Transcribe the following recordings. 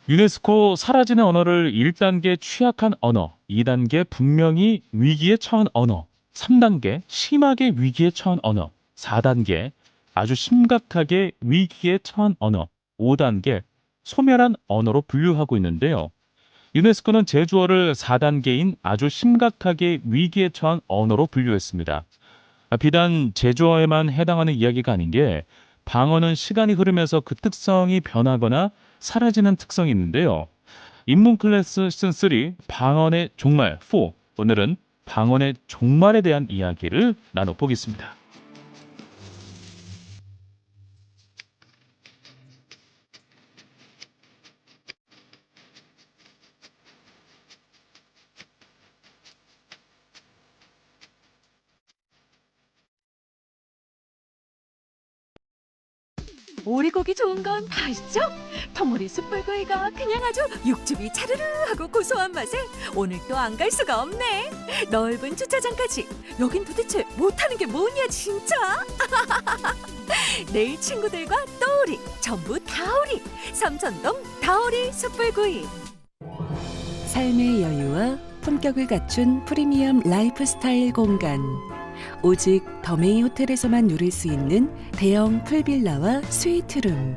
유네스코 사라지는 언어를 1단계 취약한 언어, 2단계 분명히 위기에 처한 언어, 3단계 심하게 위기에 처한 언어, 4단계 아주 심각하게 위기에 처한 언어, 5단계 소멸한 언어로 분류하고 있는데요. 유네스코는 제주어를 4단계인 아주 심각하게 위기에 처한 언어로 분류했습니다. 비단 제주어에만 해당하는 이야기가 아닌 게 방언은 시간이 흐르면서 그 특성이 변하거나 사라지는 특성이 있는데요. 인문 클래스 시즌 3 방언의 종말 4. 오늘은 방언의 종말에 대한 이야기를 나눠보겠습니다. 오리고기 좋은 건 다 아시죠? 덩어리 숯불구이가 그냥 아주 육즙이 차르르 하고 고소한 맛에 오늘 또 안 갈 수가 없네. 넓은 주차장까지. 여긴 도대체 못하는 게 뭐냐 진짜. 내일 친구들과 떠오리, 전부 다오리. 삼천동 다오리 숯불구이. 삶의 여유와 품격을 갖춘 프리미엄 라이프 스타일 공간. 오직 더메이 호텔에서만 누릴 수 있는 대형 풀빌라와 스위트룸.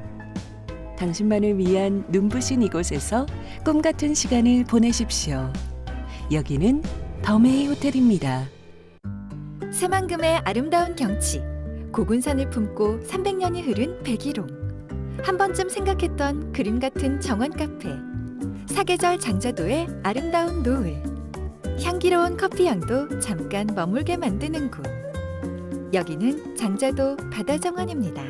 당신만을 위한 눈부신 이곳에서 꿈같은 시간을 보내십시오. 여기는 더메이 호텔입니다. 새만금의 아름다운 경치, 고군산을 품고 300년이 흐른 백일홍. 한 번쯤 생각했던 그림 같은 정원 카페. 사계절 장자도의 아름다운 노을. 향기로운 커피향도 잠깐 머물게 만드는 곳. 여기는 장자도 바다정원입니다.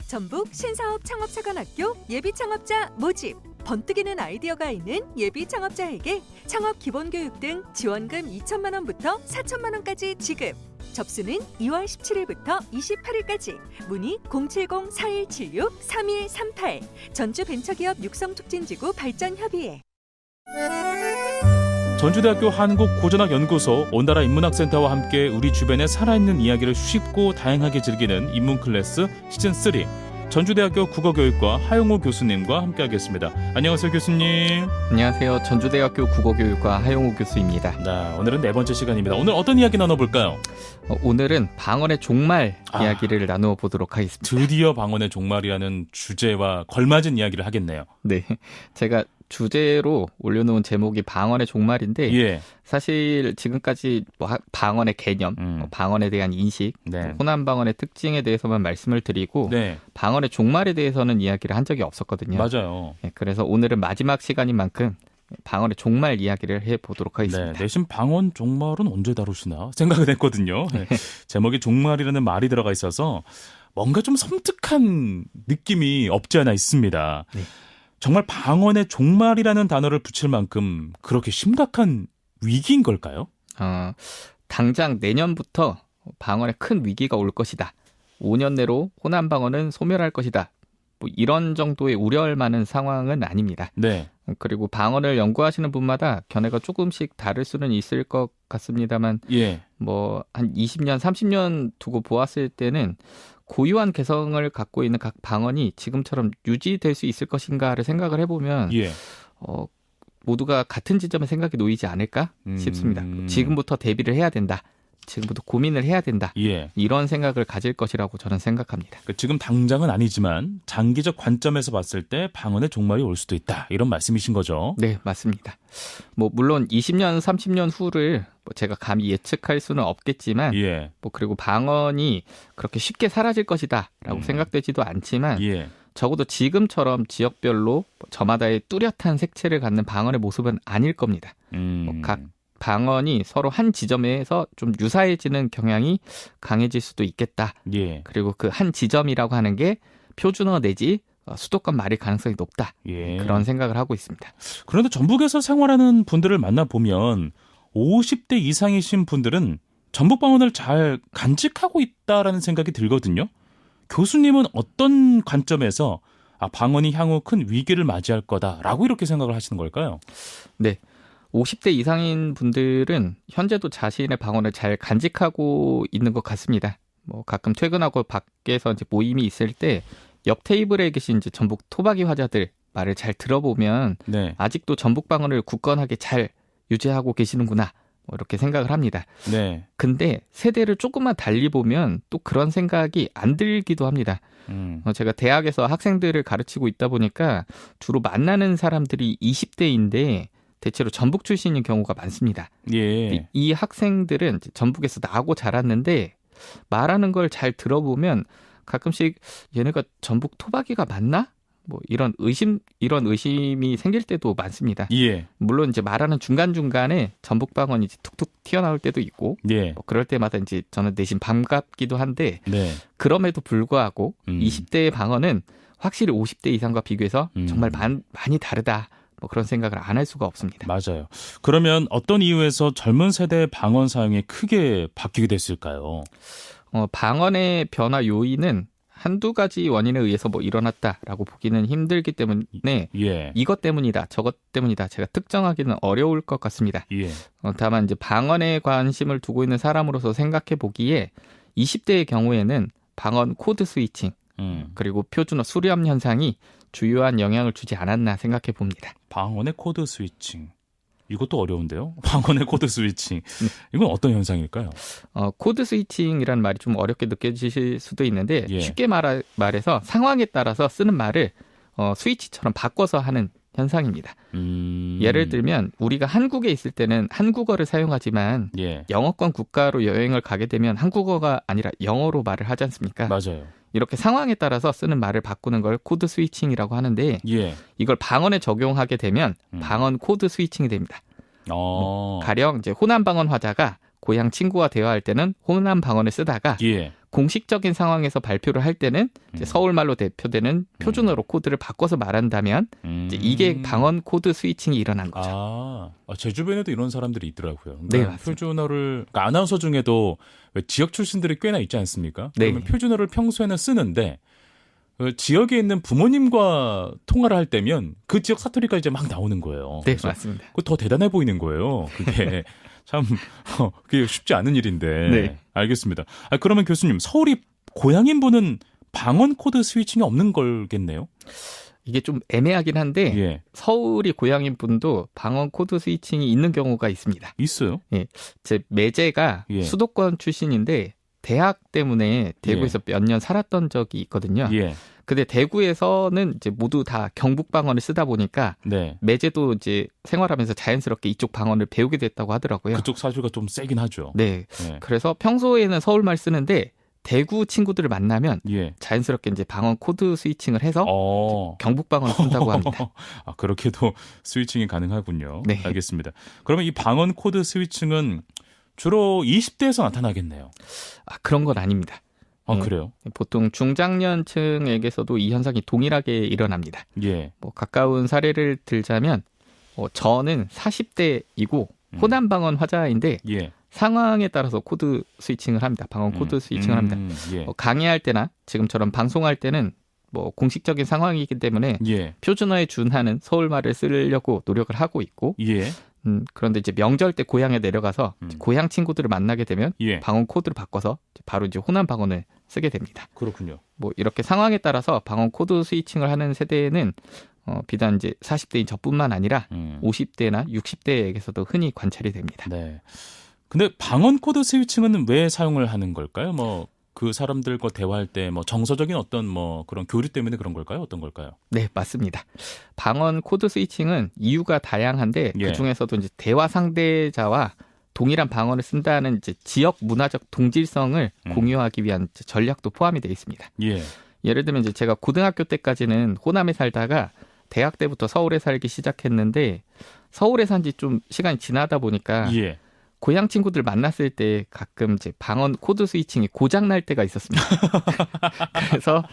전북 신사업 창업사관학교 예비창업자 모집. 번뜩이는 아이디어가 있는 예비창업자에게 창업 기본교육 등 지원금 2천만 원부터 4천만 원까지 지급. 접수는 2월 17일부터 28일까지. 문의 070-4176-3138. 전주벤처기업 육성촉진지구 발전협의회. 전주대학교 한국고전학연구소 온다라 인문학센터와 함께 우리 주변에 살아있는 이야기를 쉽고 다양하게 즐기는 인문 클래스 시즌 3 전주대학교 국어교육과 하용우 교수님과 함께하겠습니다. 안녕하세요 교수님. 안녕하세요. 전주대학교 국어교육과 하용우 교수입니다. 네, 오늘은 네 번째 시간입니다. 오늘 어떤 이야기 나눠볼까요? 오늘은 방언의 종말 이야기를 나누어 보도록 하겠습니다. 드디어 방언의 종말이라는 주제와 걸맞은 이야기를 하겠네요. 네, 제가 주제로 올려놓은 제목이 방언의 종말인데 예. 사실 지금까지 방언의 개념, 방언에 대한 인식, 네. 호남 방언의 특징에 대해서만 말씀을 드리고 네. 방언의 종말에 대해서는 이야기를 한 적이 없었거든요. 맞아요. 네, 그래서 오늘은 마지막 시간인 만큼 방언의 종말 이야기를 해보도록 하겠습니다. 네, 내심 방언 종말은 언제 다루시나 생각을 했거든요. 네. 제목에 종말이라는 말이 들어가 있어서 뭔가 좀 섬뜩한 느낌이 없지 않아 있습니다. 네. 정말 방언의 종말이라는 단어를 붙일 만큼 그렇게 심각한 위기인 걸까요? 당장 내년부터 방언에 큰 위기가 올 것이다. 5년 내로 호남 방언은 소멸할 것이다. 뭐 이런 정도의 우려할 만한 상황은 아닙니다. 네. 그리고 방언을 연구하시는 분마다 견해가 조금씩 다를 수는 있을 것 같습니다만 예. 뭐 한 20년, 30년 두고 보았을 때는 고유한 개성을 갖고 있는 각 방언이 지금처럼 유지될 수 있을 것인가를 생각을 해보면 예. 모두가 같은 지점에 생각이 놓이지 않을까 싶습니다. 지금부터 대비를 해야 된다. 지금부터 고민을 해야 된다. 예. 이런 생각을 가질 것이라고 저는 생각합니다. 지금 당장은 아니지만 장기적 관점에서 봤을 때 방언의 종말이 올 수도 있다. 이런 말씀이신 거죠? 네, 맞습니다. 뭐 물론 20년, 30년 후를 제가 감히 예측할 수는 없겠지만 예. 그리고 방언이 그렇게 쉽게 사라질 것이다라고 생각되지도 않지만 예. 적어도 지금처럼 지역별로 저마다의 뚜렷한 색채를 갖는 방언의 모습은 아닐 겁니다. 각 방언이 서로 한 지점에서 좀 유사해지는 경향이 강해질 수도 있겠다. 예. 그리고 그 한 지점이라고 하는 게 표준어 내지 수도권 말일 가능성이 높다. 예. 그런 생각을 하고 있습니다. 그런데 전북에서 생활하는 분들을 만나보면 50대 이상이신 분들은 전북 방언을 잘 간직하고 있다라는 생각이 들거든요. 교수님은 어떤 관점에서 방언이 향후 큰 위기를 맞이할 거다라고 이렇게 생각을 하시는 걸까요? 네. 50대 이상인 분들은 현재도 자신의 방언을 잘 간직하고 있는 것 같습니다. 뭐 가끔 퇴근하고 밖에서 이제 모임이 있을 때 옆 테이블에 계신 이제 전북 토박이 화자들 말을 잘 들어보면 네. 아직도 전북 방언을 굳건하게 잘 유지하고 계시는구나 뭐 이렇게 생각을 합니다. 네. 근데 세대를 조금만 달리 보면 또 그런 생각이 안 들기도 합니다. 제가 대학에서 학생들을 가르치고 있다 보니까 주로 만나는 사람들이 20대인데 대체로 전북 출신인 경우가 많습니다. 예. 이 학생들은 이제 전북에서 나고 자랐는데 말하는 걸 잘 들어보면 가끔씩 얘네가 전북 토박이가 맞나? 뭐 이런 의심이 생길 때도 많습니다. 예. 물론 이제 말하는 중간중간에 전북 방언이 이제 툭툭 튀어나올 때도 있고 예. 뭐 그럴 때마다 이제 저는 내심 반갑기도 한데 네. 그럼에도 불구하고 20대의 방언은 확실히 50대 이상과 비교해서 정말 많이 다르다. 뭐 그런 생각을 안 할 수가 없습니다. 맞아요. 그러면 어떤 이유에서 젊은 세대의 방언 사용이 크게 바뀌게 됐을까요? 방언의 변화 요인은 한두 가지 원인에 의해서 뭐 일어났다라고 보기는 힘들기 때문에 예. 이것 때문이다, 저것 때문이다 제가 특정하기는 어려울 것 같습니다. 예. 다만 이제 방언에 관심을 두고 있는 사람으로서 생각해 보기에 20대의 경우에는 방언 코드 스위칭 그리고 표준어 수렴 현상이 주요한 영향을 주지 않았나 생각해 봅니다. 방언의 코드 스위칭. 이것도 어려운데요. 방언의 코드 스위칭. 이건 어떤 현상일까요? 코드 스위칭이라는 말이 좀 어렵게 느껴지실 수도 있는데 예. 쉽게 말해서 상황에 따라서 쓰는 말을 스위치처럼 바꿔서 하는 현상입니다. 예를 들면 우리가 한국에 있을 때는 한국어를 사용하지만 예. 영어권 국가로 여행을 가게 되면 한국어가 아니라 영어로 말을 하지 않습니까? 맞아요. 이렇게 상황에 따라서 쓰는 말을 바꾸는 걸 코드 스위칭이라고 하는데 예. 이걸 방언에 적용하게 되면 방언 코드 스위칭이 됩니다. 가령 이제 호남 방언 화자가 고향 친구와 대화할 때는 호남 방언을 쓰다가 예. 공식적인 상황에서 발표를 할 때는 이제 서울말로 대표되는 표준어로 코드를 바꿔서 말한다면 이제 이게 방언 코드 스위칭이 일어난 거죠. 제 주변에도 이런 사람들이 있더라고요. 네, 맞습니다. 표준어를 그러니까 아나운서 중에도 왜 지역 출신들이 꽤나 있지 않습니까? 네. 그러면 표준어를 평소에는 쓰는데 지역에 있는 부모님과 통화를 할 때면 그 지역 사투리가 이제 막 나오는 거예요. 네, 맞습니다. 그거 더 대단해 보이는 거예요. 그게 참 그게 쉽지 않은 일인데. 네. 알겠습니다. 그러면 교수님, 서울이 고향인 분은 방언 코드 스위칭이 없는 걸겠네요? 이게 좀 애매하긴 한데 예. 서울이 고향인 분도 방언 코드 스위칭이 있는 경우가 있습니다. 있어요? 제 매제가 예. 수도권 출신인데 대학 때문에 대구에서 몇 년 살았던 적이 있거든요. 예. 근데 대구에서는 이제 모두 다 경북 방언을 쓰다 보니까 네. 매제도 이제 생활하면서 자연스럽게 이쪽 방언을 배우게 됐다고 하더라고요. 그쪽 사주가 좀 세긴 하죠. 네. 예. 그래서 평소에는 서울말 쓰는데 대구 친구들을 만나면 예. 자연스럽게 이제 방언 코드 스위칭을 해서 경북 방언을 쓴다고 합니다. 그렇게도 스위칭이 가능하군요. 네. 알겠습니다. 그러면 이 방언 코드 스위칭은 주로 20대에서 나타나겠네요. 그런 건 아닙니다. 그래요? 보통 중장년층에게서도 이 현상이 동일하게 일어납니다. 예. 뭐 가까운 사례를 들자면 저는 40대이고 호남 방언 화자인데 예. 상황에 따라서 코드 스위칭을 합니다. 방언 코드 스위칭을 합니다. 예. 강의할 때나 지금처럼 방송할 때는 뭐 공식적인 상황이기 때문에 예. 표준어에 준하는 서울말을 쓰려고 노력을 하고 있고 예. 그런데 이제 명절 때 고향에 내려가서 고향 친구들을 만나게 되면 예. 방언 코드를 바꿔서 바로 이제 호남 방언을 쓰게 됩니다. 그렇군요. 뭐 이렇게 상황에 따라서 방언 코드 스위칭을 하는 세대에는 비단 이제 40대인 저뿐만 아니라 50대나 60대에게서도 흔히 관찰이 됩니다. 네. 근데 방언 코드 스위칭은 왜 사용을 하는 걸까요? 뭐 그 사람들과 대화할 때 뭐 정서적인 어떤 뭐 그런 교류 때문에 그런 걸까요? 어떤 걸까요? 네, 맞습니다. 방언 코드 스위칭은 이유가 다양한데 예. 그 중에서도 이제 대화 상대자와 동일한 방언을 쓴다는 이제 지역 문화적 동질성을 공유하기 위한 전략도 포함이 되어 있습니다. 예. 예를 들면 이제 제가 고등학교 때까지는 호남에 살다가 대학 때부터 서울에 살기 시작했는데 서울에 산지 좀 시간이 지나다 보니까 예. 고향 친구들 만났을 때 가끔 이제 방언 코드 스위칭이 고장 날 때가 있었습니다. 그래서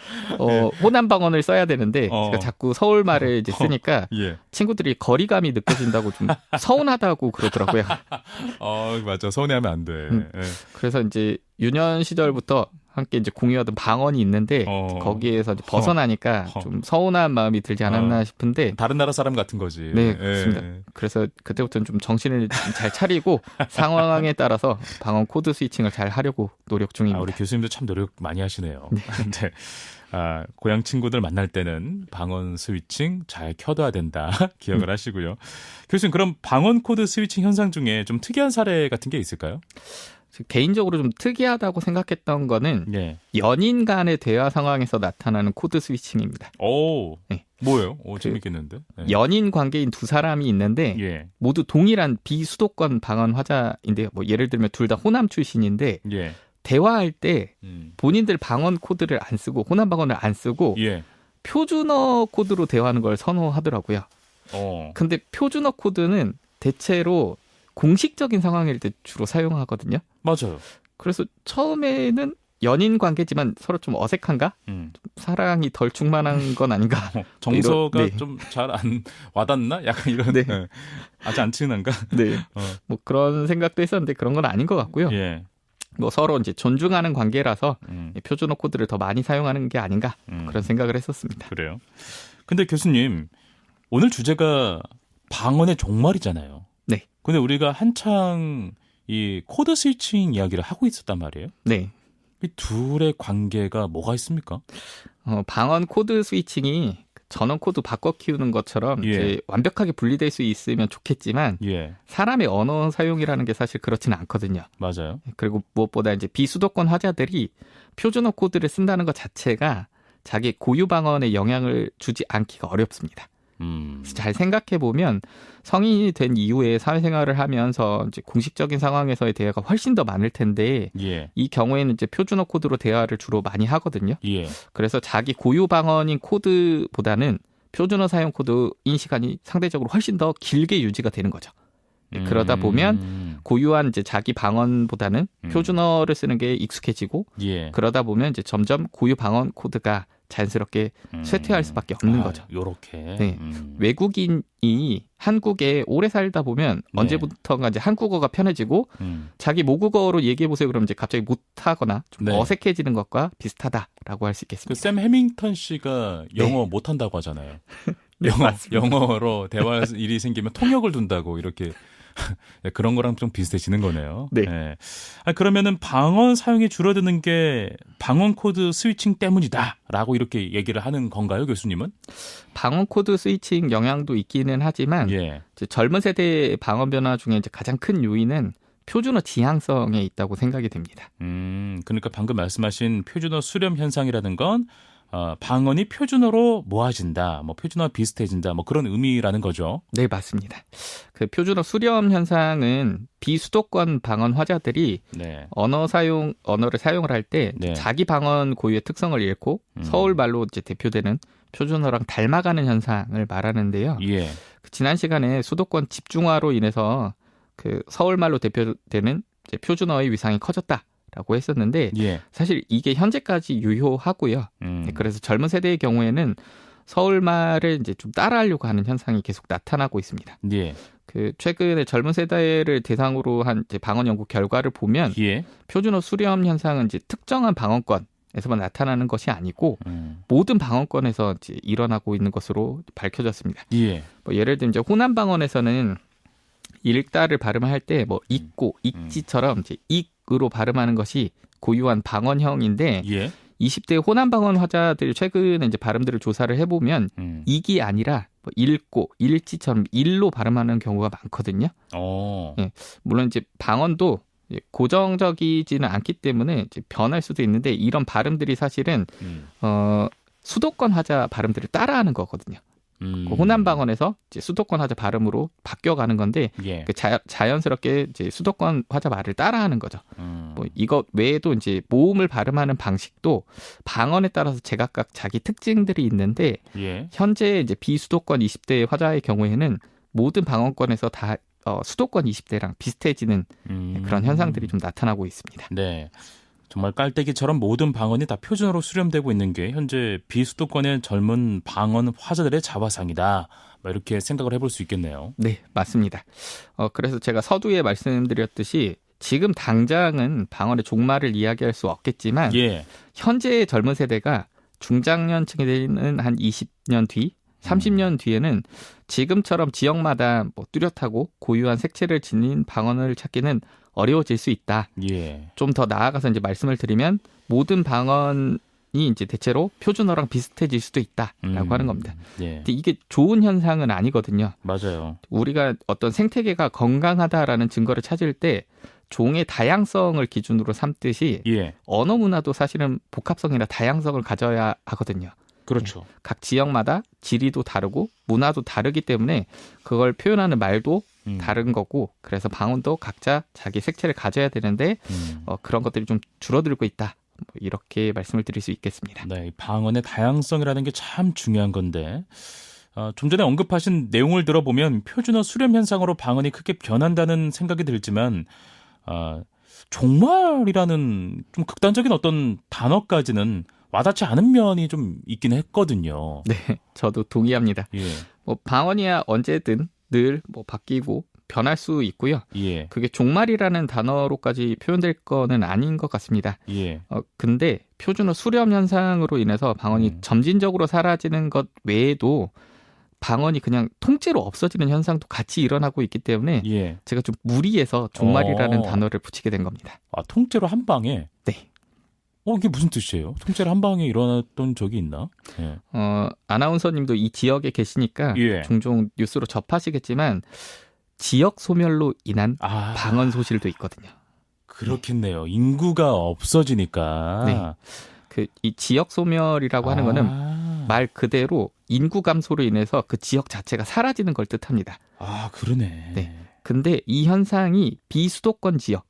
호남 방언을 써야 되는데 제가 자꾸 서울 말을 이제 쓰니까 예. 친구들이 거리감이 느껴진다고 좀 서운하다고 그러더라고요. 맞아. 서운해하면 안 돼. 예. 그래서 이제 유년 시절부터 함께 이제 공유하던 방언이 있는데 거기에서 이제 벗어나니까 좀 서운한 마음이 들지 않았나 싶은데 다른 나라 사람 같은 거지. 네, 그렇습니다. 그래서 그때부터는 좀 정신을 잘 차리고 상황에 따라서 방언 코드 스위칭을 잘 하려고 노력 중입니다. 우리 교수님도 참 노력 많이 하시네요. 네. 네. 고향 친구들 만날 때는 방언 스위칭 잘 켜둬야 된다. 기억을 하시고요. 교수님, 그럼 방언 코드 스위칭 현상 중에 좀 특이한 사례 같은 게 있을까요? 개인적으로 좀 특이하다고 생각했던 거는 예. 연인 간의 대화 상황에서 나타나는 코드 스위칭입니다. 오, 네. 뭐예요? 재밌겠는데. 네. 연인 관계인 두 사람이 있는데 예. 모두 동일한 비수도권 방언 화자인데요. 뭐 예를 들면 둘 다 호남 출신인데 예. 대화할 때 본인들 방언 코드를 안 쓰고 호남 방언을 안 쓰고 예. 표준어 코드로 대화하는 걸 선호하더라고요. 근데 표준어 코드는 대체로 공식적인 상황일 때 주로 사용하거든요. 맞아요. 그래서 처음에는 연인 관계지만 서로 좀 어색한가? 좀 사랑이 덜 충만한 건 아닌가? 정서가 네. 좀 잘 안 와닿나? 약간 이런. 네. 아직 안 친한가? 네. 뭐 그런 생각도 했었는데 그런 건 아닌 것 같고요. 예. 뭐 서로 이제 존중하는 관계라서 표준어 코드를 더 많이 사용하는 게 아닌가? 그런 생각을 했었습니다. 그래요. 근데 교수님, 오늘 주제가 방언의 종말이잖아요. 네. 근데 우리가 한창 이 코드 스위칭 이야기를 하고 있었단 말이에요. 네. 이 둘의 관계가 뭐가 있습니까? 방언 코드 스위칭이 전원 코드 바꿔 키우는 것처럼 예. 이제 완벽하게 분리될 수 있으면 좋겠지만 예, 사람의 언어 사용이라는 게 사실 그렇지는 않거든요. 맞아요. 그리고 무엇보다 이제 비수도권 화자들이 표준어 코드를 쓴다는 것 자체가 자기 고유 방언에 영향을 주지 않기가 어렵습니다. 그래서 잘 생각해 보면 성인이 된 이후에 사회생활을 하면서 이제 공식적인 상황에서의 대화가 훨씬 더 많을 텐데 예, 이 경우에는 이제 표준어 코드로 대화를 주로 많이 하거든요. 예. 그래서 자기 고유 방언인 코드보다는 표준어 사용 코드인 시간이 상대적으로 훨씬 더 길게 유지가 되는 거죠. 그러다 보면 고유한 이제 자기 방언보다는 표준어를 쓰는 게 익숙해지고 예. 그러다 보면 이제 점점 고유 방언 코드가 자연스럽게 쇠퇴할 수밖에 없는 거죠. 요렇게. 네. 외국인이 한국에 오래 살다 보면 네. 언제부턴가 이제 한국어가 편해지고 자기 모국어로 얘기해 보세요. 그러면 이제 갑자기 못하거나 좀 네. 어색해지는 것과 비슷하다라고 할 수 있겠습니다. 그 샘 해밍턴 씨가 영어 못한다고 하잖아요. 네, 맞습니다. 영어로 대화 일이 생기면 통역을 둔다고 이렇게 그런 거랑 좀 비슷해지는 거네요. 네. 네. 그러면은 방언 사용이 줄어드는 게 방언 코드 스위칭 때문이다라고 이렇게 얘기를 하는 건가요, 교수님은? 방언 코드 스위칭 영향도 있기는 하지만 예. 이제 젊은 세대의 방언 변화 중에 이제 가장 큰 요인은 표준어 지향성에 있다고 생각이 됩니다. 그러니까 방금 말씀하신 표준어 수렴 현상이라는 건 방언이 표준어로 모아진다, 뭐 표준어와 비슷해진다, 뭐 그런 의미라는 거죠. 네, 맞습니다. 그 표준어 수렴 현상은 비수도권 방언 화자들이 네. 언어를 사용을 할 때 네. 자기 방언 고유의 특성을 잃고 서울 말로 이제 대표되는 표준어랑 닮아가는 현상을 말하는데요. 예. 지난 시간에 수도권 집중화로 인해서 그 서울 말로 대표되는 이제 표준어의 위상이 커졌다라고 했었는데 예. 사실 이게 현재까지 유효하고요. 네, 그래서 젊은 세대의 경우에는 서울말을 이제 좀 따라하려고 하는 현상이 계속 나타나고 있습니다. 예. 그 최근에 젊은 세대를 대상으로 한 이제 방언 연구 결과를 보면 예. 표준어 수렴 현상은 이제 특정한 방언권에서만 나타나는 것이 아니고 모든 방언권에서 이제 일어나고 있는 것으로 밝혀졌습니다. 예. 뭐 예를 들면 이제 호남 방언에서는 읽다를 발음할 때 뭐 읽고 읽지처럼 이제 읽으로 발음하는 것이 고유한 방언형인데 예. 20대 호남 방언 화자들 최근에 이제 발음들을 조사를 해보면 읽이 아니라 뭐 읽고 읽지처럼 일로 발음하는 경우가 많거든요. 예, 물론 이제 방언도 고정적이지는 않기 때문에 이제 변할 수도 있는데 이런 발음들이 사실은 수도권 화자 발음들을 따라하는 거거든요. 그 호남 방언에서 이제 수도권 화자 발음으로 바뀌어가는 건데 예. 그 자연스럽게 이제 수도권 화자 말을 따라하는 거죠. 뭐 이것 외에도 이제 모음을 발음하는 방식도 방언에 따라서 제각각 자기 특징들이 있는데 예. 현재 이제 비수도권 20대 화자의 경우에는 모든 방언권에서 다 수도권 20대랑 비슷해지는 그런 현상들이 좀 나타나고 있습니다. 네. 정말 깔때기처럼 모든 방언이 다 표준어로 수렴되고 있는 게 현재 비수도권의 젊은 방언 화자들의 자화상이다. 뭐 이렇게 생각을 해볼 수 있겠네요. 네, 맞습니다. 그래서 제가 서두에 말씀드렸듯이 지금 당장은 방언의 종말을 이야기할 수 없겠지만 예. 현재의 젊은 세대가 중장년층이 되는 한 20년 뒤, 30년 뒤에는 지금처럼 지역마다 뭐 뚜렷하고 고유한 색채를 지닌 방언을 찾기는 어려워질 수 있다. 예. 좀 더 나아가서 이제 말씀을 드리면 모든 방언이 이제 대체로 표준어랑 비슷해질 수도 있다라고 하는 겁니다. 예. 근데 이게 좋은 현상은 아니거든요. 맞아요. 우리가 어떤 생태계가 건강하다라는 증거를 찾을 때 종의 다양성을 기준으로 삼듯이 예. 언어 문화도 사실은 복합성이나 다양성을 가져야 하거든요. 그렇죠. 각 지역마다 지리도 다르고 문화도 다르기 때문에 그걸 표현하는 말도 다른 거고 그래서 방언도 각자 자기 색채를 가져야 되는데 그런 것들이 좀 줄어들고 있다. 뭐 이렇게 말씀을 드릴 수 있겠습니다. 네, 이 방언의 다양성이라는 게 참 중요한 건데 좀 전에 언급하신 내용을 들어보면 표준어 수렴 현상으로 방언이 크게 변한다는 생각이 들지만 종말이라는 좀 극단적인 어떤 단어까지는 와닿지 않은 면이 좀 있긴 했거든요. 네, 저도 동의합니다. 예. 뭐 방언이야 언제든 늘 뭐 바뀌고 변할 수 있고요. 예. 그게 종말이라는 단어로까지 표현될 거는 아닌 것 같습니다. 예. 근데 표준어 수렴 현상으로 인해서 방언이 점진적으로 사라지는 것 외에도 방언이 그냥 통째로 없어지는 현상도 같이 일어나고 있기 때문에 예. 제가 좀 무리해서 종말이라는 단어를 붙이게 된 겁니다. 통째로 한 방에? 네. 이게 무슨 뜻이에요? 통째로 한 방에 일어났던 적이 있나? 예. 아나운서님도 이 지역에 계시니까 예. 종종 뉴스로 접하시겠지만 지역 소멸로 인한 방언 소실도 있거든요. 그렇겠네요. 인구가 없어지니까. 네. 이 지역 소멸이라고 하는 거는 말 그대로 인구 감소로 인해서 그 지역 자체가 사라지는 걸 뜻합니다. 그러네. 네. 근데 이 현상이 비수도권 지역,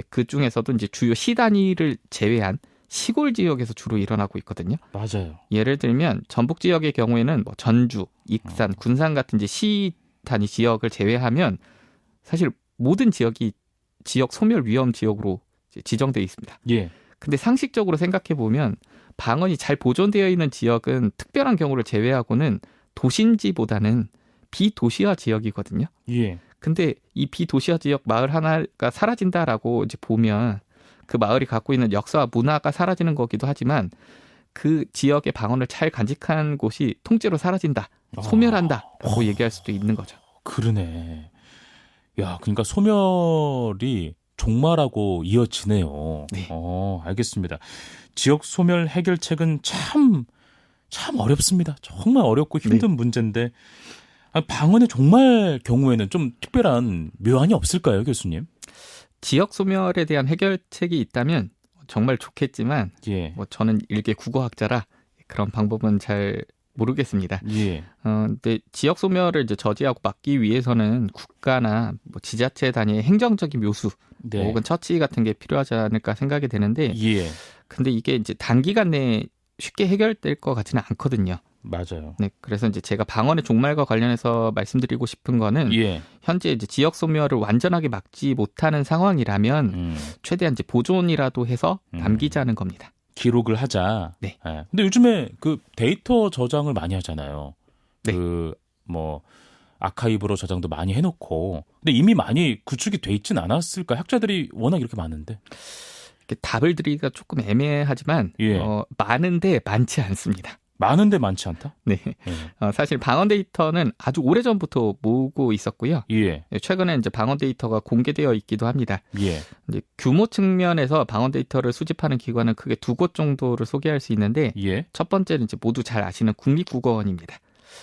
그 중에서도 이제 주요 시 단위를 제외한 시골 지역에서 주로 일어나고 있거든요. 맞아요. 예를 들면 전북 지역의 경우에는 뭐 전주, 익산, 군산 같은 이제 시 단위 지역을 제외하면 사실 모든 지역이 지역 소멸 위험 지역으로 지정되어 있습니다. 예. 근데 상식적으로 생각해 보면 방언이 잘 보존되어 있는 지역은 특별한 경우를 제외하고는 도심지보다는 비도시화 지역이거든요. 예. 근데 이 비도시화 지역 마을 하나가 사라진다라고 이제 보면 그 마을이 갖고 있는 역사와 문화가 사라지는 거기도 하지만 그 지역의 방언을 잘 간직한 곳이 통째로 사라진다, 소멸한다라고 얘기할 수도 있는 거죠. 그러네. 야, 그러니까 소멸이 종말하고 이어지네요. 네. 알겠습니다. 지역 소멸 해결책은 참 어렵습니다. 정말 어렵고 힘든 문제인데 방언의 종말 경우에는 좀 특별한 묘안이 없을까요, 교수님? 지역 소멸에 대한 해결책이 있다면 정말 좋겠지만 예. 뭐 저는 일개 국어학자라 그런 방법은 잘 모르겠습니다. 예. 근데 지역 소멸을 이제 저지하고 막기 위해서는 국가나 뭐 지자체 단위의 행정적인 묘수 네. 혹은 처치 같은 게 필요하지 않을까 생각이 되는데 예. 근데 이게 이제 단기간 내에 쉽게 해결될 것 같지는 않거든요. 맞아요. 네, 그래서 이제 제가 방언의 종말과 관련해서 말씀드리고 싶은 거는 예. 현재 이제 지역 소멸을 완전하게 막지 못하는 상황이라면 최대한 이제 보존이라도 해서 남기자는 겁니다. 기록을 하자. 네. 예. 근데 요즘에 그 데이터 저장을 많이 하잖아요. 네. 아카이브로 저장도 많이 해놓고. 근데 이미 많이 구축이 돼 있진 않았을까? 학자들이 워낙 이렇게 많은데. 답을 드리기가 조금 애매하지만 예. 많은데 많지 않습니다. 많은데 많지 않다? 네. 예. 사실 방언 데이터는 아주 오래전부터 모으고 있었고요. 예. 최근에 이제 방언 데이터가 공개되어 있기도 합니다. 예. 이제 규모 측면에서 방언 데이터를 수집하는 기관은 크게 두 곳 정도를 소개할 수 있는데 예. 첫 번째는 이제 모두 잘 아시는 국립국어원입니다.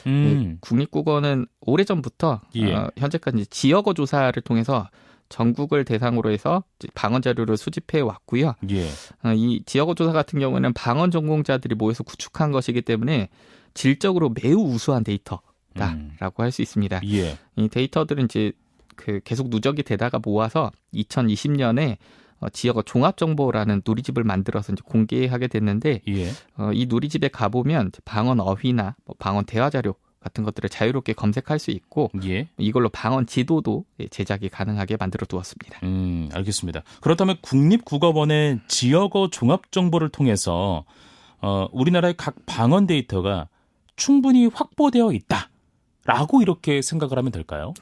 네, 국립국어원은 오래전부터 예. 현재까지 지역어 조사를 통해서 전국을 대상으로 해서 방언 자료를 수집해 왔고요. 예. 이 지역어 조사 같은 경우에는 방언 전공자들이 모여서 구축한 것이기 때문에 질적으로 매우 우수한 데이터다라고 할 수 있습니다. 예. 이 데이터들은 이제 계속 누적이 되다가 모아서 2020년에 지역어 종합정보라는 누리집을 만들어서 이제 공개하게 됐는데 예. 이 누리집에 가보면 방언 어휘나 방언 대화 자료 같은 것들을 자유롭게 검색할 수 있고 예. 이걸로 방언 지도도 제작이 가능하게 만들어 두었습니다. 알겠습니다. 그렇다면 국립국어원의 지역어 종합정보를 통해서 우리나라의 각 방언 데이터가 충분히 확보되어 있다. 라고 이렇게 생각을 하면 될까요?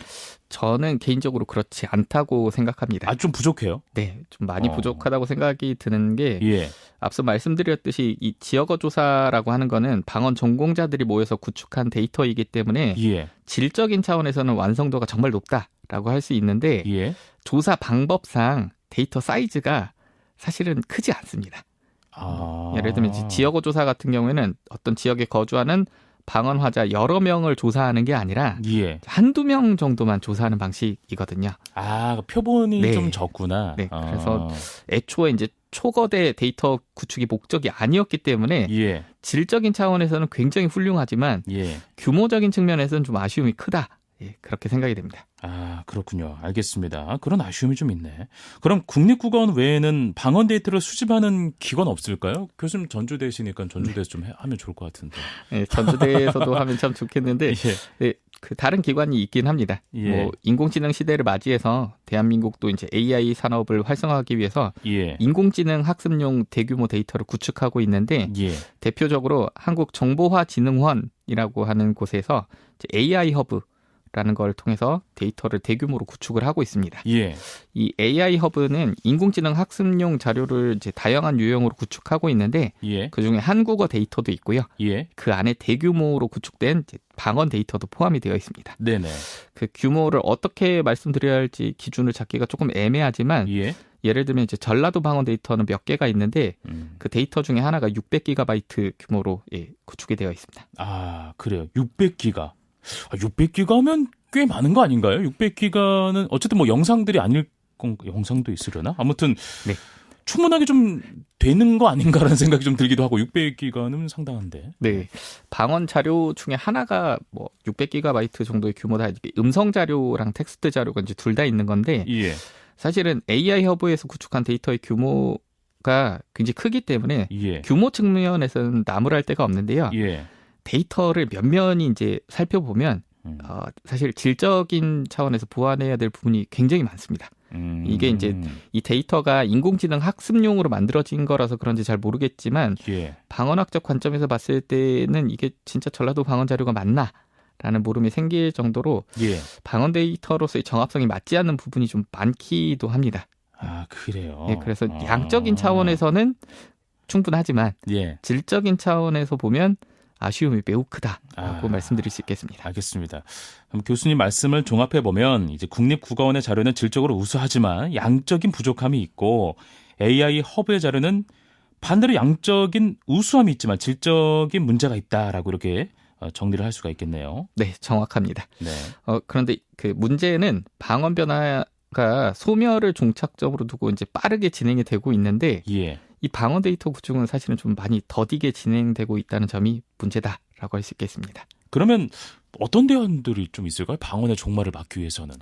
저는 개인적으로 그렇지 않다고 생각합니다. 좀 부족해요? 네, 좀 많이 부족하다고 생각이 드는 게 예. 앞서 말씀드렸듯이 이 지역어 조사라고 하는 거는 방언 전공자들이 모여서 구축한 데이터이기 때문에 예. 질적인 차원에서는 완성도가 정말 높다라고 할 수 있는데 예. 조사 방법상 데이터 사이즈가 사실은 크지 않습니다. 예를 들면 이제 지역어 조사 같은 경우에는 어떤 지역에 거주하는 방언 화자 여러 명을 조사하는 게 아니라 예. 한두 명 정도만 조사하는 방식이거든요. 표본이 네. 좀 적구나. 네, 그래서 애초에 이제 초거대 데이터 구축이 목적이 아니었기 때문에 예. 질적인 차원에서는 굉장히 훌륭하지만 예. 규모적인 측면에서는 좀 아쉬움이 크다. 예, 그렇게 생각이 됩니다. 그렇군요. 알겠습니다. 그런 아쉬움이 좀 있네. 그럼 국립국어원 외에는 방언 데이터를 수집하는 기관 없을까요? 교수님 전주대시니까 전주대에서 좀 하면 좋을 것 같은데. 네, 전주대에서도 하면 참 좋겠는데 예. 네, 그 다른 기관이 있긴 합니다. 예. 뭐 인공지능 시대를 맞이해서 대한민국도 이제 AI 산업을 활성화하기 위해서 예. 인공지능 학습용 대규모 데이터를 구축하고 있는데 예. 대표적으로 한국정보화진흥원이라고 하는 곳에서 이제 AI 허브라는 걸 통해서 데이터를 대규모로 구축을 하고 있습니다. 예. 이 AI 허브는 인공지능 학습용 자료를 이제 다양한 유형으로 구축하고 있는데 예. 그중에 한국어 데이터도 있고요. 예. 그 안에 대규모로 구축된 이제 방언 데이터도 포함이 되어 있습니다. 네네. 그 규모를 어떻게 말씀드려야 할지 기준을 잡기가 조금 애매하지만 예. 예를 들면 이제 전라도 방언 데이터는 몇 개가 있는데 그 데이터 중에 하나가 600GB 규모로 구축이 되어 있습니다. 그래요. 600기가. 600기가면 꽤 많은 거 아닌가요? 600기가는 어쨌든 뭐 영상들이 아닐 영상도 있으려나? 아무튼 네. 충분하게 좀 되는 거 아닌가라는 생각이 좀 들기도 하고 600기가는 상당한데. 네. 방언 자료 중에 하나가 뭐 600GB 정도의 규모다. 음성 자료랑 텍스트 자료가 이제 둘 다 있는 건데 예. 사실은 AI 허브에서 구축한 데이터의 규모가 굉장히 크기 때문에 예. 규모 측면에서는 나무랄 데가 없는데요. 예. 데이터를 면면히 이제 살펴보면 사실 질적인 차원에서 보완해야 될 부분이 굉장히 많습니다. 이게 이제 이 데이터가 인공지능 학습용으로 만들어진 거라서 그런지 잘 모르겠지만 예. 방언학적 관점에서 봤을 때는 이게 진짜 전라도 방언 자료가 맞나? 라는 물음이 생길 정도로 예. 방언 데이터로서의 정합성이 맞지 않는 부분이 좀 많기도 합니다. 그래요. 네, 그래서 양적인 차원에서는 충분하지만 예. 질적인 차원에서 보면 아쉬움이 매우 크다라고 말씀드릴 수 있겠습니다. 알겠습니다. 그럼 교수님 말씀을 종합해 보면 이제 국립국어원의 자료는 질적으로 우수하지만 양적인 부족함이 있고 AI 허브의 자료는 반대로 양적인 우수함이 있지만 질적인 문제가 있다라고 이렇게 정리를 할 수가 있겠네요. 네, 정확합니다. 네. 그런데 그 문제는 방언 변화가 소멸을 종착점으로 두고 이제 빠르게 진행이 되고 있는데 예. 이 방언 데이터 구축은 사실은 좀 많이 더디게 진행되고 있다는 점이 문제다라고 할 수 있겠습니다. 그러면 어떤 대안들이 좀 있을까요? 방언의 종말을 막기 위해서는.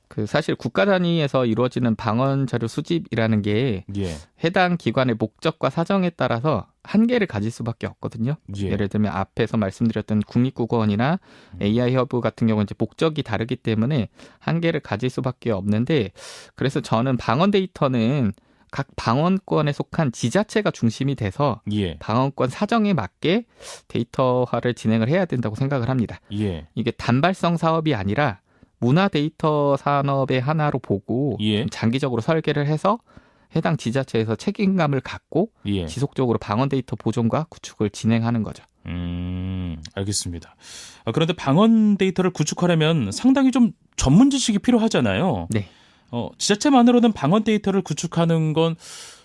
그 사실 국가 단위에서 이루어지는 방언 자료 수집이라는 게 예. 해당 기관의 목적과 사정에 따라서 한계를 가질 수밖에 없거든요. 예. 예를 들면 앞에서 말씀드렸던 국립국어원이나 AI 허브 같은 경우는 이제 목적이 다르기 때문에 한계를 가질 수밖에 없는데 그래서 저는 방언 데이터는 각 방언권에 속한 지자체가 중심이 돼서 예. 방언권 사정에 맞게 데이터화를 진행을 해야 된다고 생각을 합니다. 예. 이게 단발성 사업이 아니라 문화 데이터 산업의 하나로 보고 예. 장기적으로 설계를 해서 해당 지자체에서 책임감을 갖고 예. 지속적으로 방언 데이터 보존과 구축을 진행하는 거죠. 알겠습니다. 그런데 방언 데이터를 구축하려면 상당히 좀 전문 지식이 필요하잖아요. 네. 지자체만으로는 방언 데이터를 구축하는 건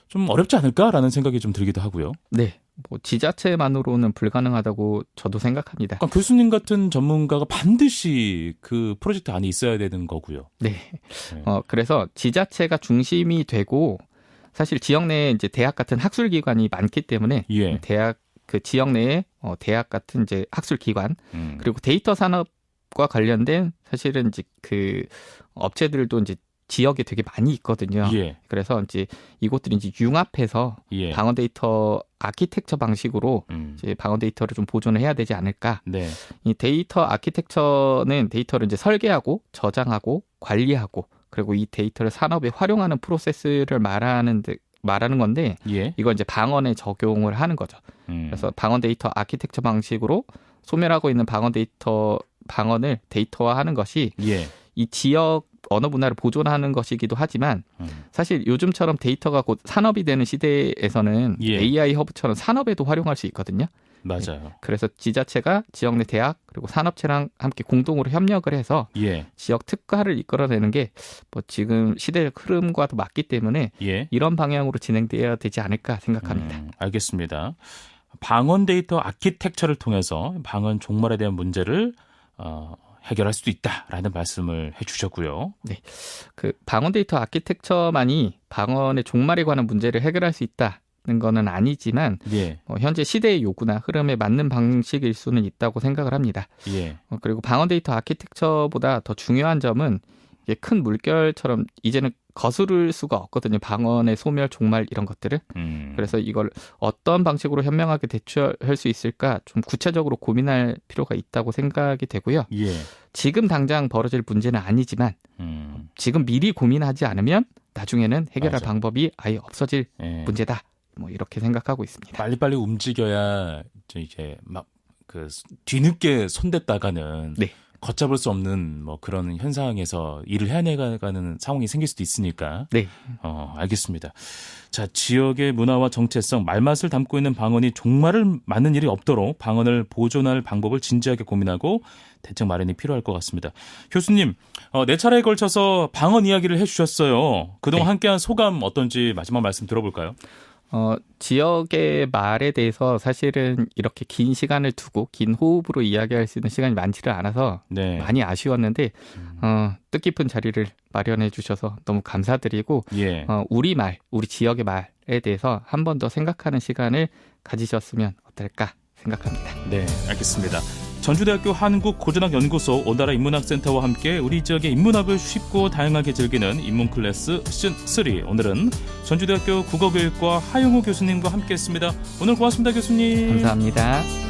좀 어렵지 않을까라는 생각이 좀 들기도 하고요. 네. 뭐 지자체만으로는 불가능하다고 저도 생각합니다. 그러니까 교수님 같은 전문가가 반드시 그 프로젝트 안에 있어야 되는 거고요. 네. 그래서 지자체가 중심이 되고 사실 지역 내에 이제 대학 같은 학술 기관이 많기 때문에 예. 대학 그 지역 내에 대학 같은 이제 학술 기관 그리고 데이터 산업과 관련된 사실은 이제 그 업체들도 이제 지역에 되게 많이 있거든요. 예. 그래서 이제 이곳들이 이제 융합해서 예. 방언 데이터 아키텍처 방식으로 이제 방언 데이터를 좀 보존을 해야 되지 않을까. 네. 이 데이터 아키텍처는 데이터를 이제 설계하고 저장하고 관리하고 그리고 이 데이터를 산업에 활용하는 프로세스를 말하는 건데 예. 이걸 이제 방언에 적용을 하는 거죠. 그래서 방언 데이터 아키텍처 방식으로 소멸하고 있는 방언 데이터 방언을 데이터화하는 것이 예. 이 지역 언어 문화를 보존하는 것이기도 하지만 사실 요즘처럼 데이터가 곧 산업이 되는 시대에서는 예. AI 허브처럼 산업에도 활용할 수 있거든요. 맞아요. 그래서 지자체가 지역 내 대학 그리고 산업체랑 함께 공동으로 협력을 해서 예. 지역 특화를 이끌어내는 게 뭐 지금 시대의 흐름과도 맞기 때문에 예. 이런 방향으로 진행돼야 되지 않을까 생각합니다. 알겠습니다. 방언 데이터 아키텍처를 통해서 방언 종말에 대한 문제를 해결할 수도 있다라는 말씀을 해주셨고요. 그 방언 데이터 아키텍처만이 방언의 종말에 관한 문제를 해결할 수 있다는 거는 아니지만 예. 현재 시대의 요구나 흐름에 맞는 방식일 수는 있다고 생각을 합니다. 예. 그리고 방언 데이터 아키텍처보다 더 중요한 점은 이게 큰 물결처럼 이제는 거스를 수가 없거든요. 방언의 소멸, 종말 이런 것들을. 그래서 이걸 어떤 방식으로 현명하게 대처할 수 있을까 좀 구체적으로 고민할 필요가 있다고 생각이 되고요. 예. 지금 당장 벌어질 문제는 아니지만 지금 미리 고민하지 않으면 나중에는 해결할 맞아. 방법이 아예 없어질 예. 문제다. 뭐 이렇게 생각하고 있습니다. 빨리빨리 움직여야 이제 막 그 뒤늦게 손댔다가는 네. 걷잡을 수 없는 뭐 그런 현상에서 일을 해내가는 상황이 생길 수도 있으니까. 네. 알겠습니다. 자, 지역의 문화와 정체성, 말맛을 담고 있는 방언이 종말을 맞는 일이 없도록 방언을 보존할 방법을 진지하게 고민하고 대책 마련이 필요할 것 같습니다. 교수님, 네 차례에 걸쳐서 방언 이야기를 해주셨어요. 그동안 네. 함께한 소감 어떤지 마지막 말씀 들어볼까요? 지역의 말에 대해서 사실은 이렇게 긴 시간을 두고 긴 호흡으로 이야기할 수 있는 시간이 많지를 않아서 네. 많이 아쉬웠는데 뜻깊은 자리를 마련해 주셔서 너무 감사드리고 예. 우리 말, 우리 지역의 말에 대해서 한 번 더 생각하는 시간을 가지셨으면 어떨까 생각합니다. 네, 알겠습니다. 전주대학교 한국고전학연구소 오나라 인문학센터와 함께 우리 지역의 인문학을 쉽고 다양하게 즐기는 인문 클래스 시즌 3. 오늘은 전주대학교 국어교육과 하영우 교수님과 함께했습니다. 오늘 고맙습니다, 교수님. 감사합니다.